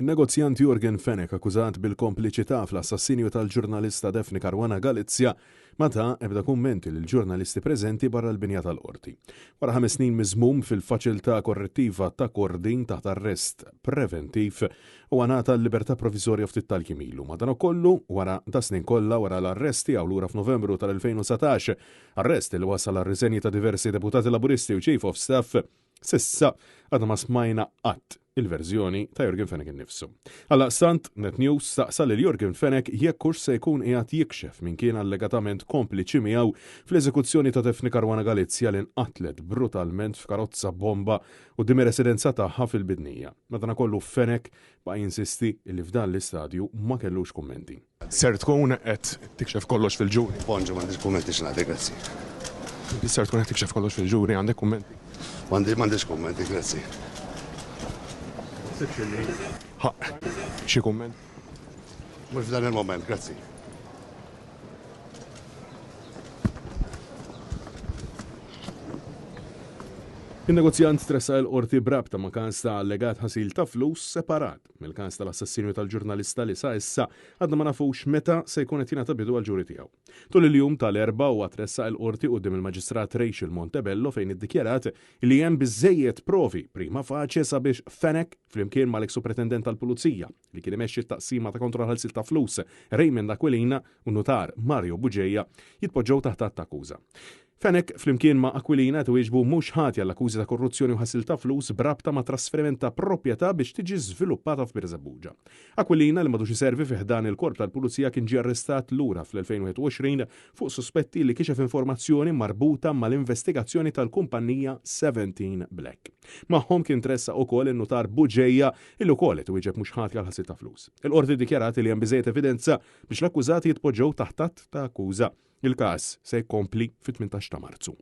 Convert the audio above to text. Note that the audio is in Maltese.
Il-negozjant Jurgen Fenek akkużat bil-kompliċità fl-assassinju tal-ġurnalista Daphne Caruana Galizia ma ta' ebda kummenti lill-ġurnalisti preżenti barra l-binja tal-qorti. Wara 5 snin miżmum fil-faċilità korrettiva ta' Kordin taħt arrest preventiv u għanata l-libertà provviżorja ftit tal-kimilu. Madankollu wara ta' snin kollha wara l-arresti għaw lura f'Novembru tal-2019, arrest li wasal għar-riżenji ta' diversi deputati laburisti u chief of staff, sissa għadna ma smajna qatt il-verżjoni ta' Jurgen Fenek innifsu. Alla stant Net News staqsa lil Jurgen Fenek jekk hux se jkun qiegħed jikxef min kien allegatament kompliċi miegħu fl-eżekuzzjoni ta' Daphne Caruana Galizia li nqatlet brutalment f'karozza bomba quddiem ir-residenza tagħha fil-Bidnija. Madankollu Fenek ba' jinsisti li f'dan l-istadju ma kellux kummenti. Ser tkun qed tikxef kollox fil-ġuri. Bonġu m'għandix kummenti x'ngħadek, grazzi. Ser tkun qed tikxef kollox fil-ġuri, għandek kummenti? M'għandix kummenti, grazzi. Xi kumment? Mhux f'dan il-moment, grazzi. Il-negozjant stressa l-qorti brabta ma' każ ta' allegat ħasil ta' flus separat mill-każ tal-assassinju tal-ġurnalista li sa' issa għadna ma nafux meta se jkun qed jingħata bidu għall-ġuri tiegħu. Tul il-jum tal-erba' huwa tressa l-qorti quddiem il-Maġistrat Rachel Montebello fejn iddikjarat li hemm biżżejjed provi prima faċe sabiex Fenek flimkien mal-eks supretendent tal-Pulizija li kien imexxi t-taqsima ta' kontroll ħasil ta' flus Raymond Aquilina u notar Mario Buġeja jitpoġġew taħt akkuża. Fenek flimkien ma' Aquilina twieġbu mhux ħati għall-akkużi ta' korruzzjoni u ħasil ta' flus brabta ma' trasferiment ta' proprjetà biex tiġi żviluppata f'Birżebbuġa. Aquilina li madux iservi fih dan il-korp tal-Pulizija kien ġie arrestat lura fl-2021 fuq suspetti li kixef informazzjoni marbuta mal-investigazzjoni tal-kumpanija 17 Black. Magħhom kien tressa wkoll in-notar Buġeja illi wkoll twieġeb mhux ħati għal ħasil ta' flus. Il-qorti ddikjarati li hemm biżejjed evidenza biex l-akkużati jitpoġġew taħt ta' akkuża. Il-każ se jkompli fit-18 ta' Marzu.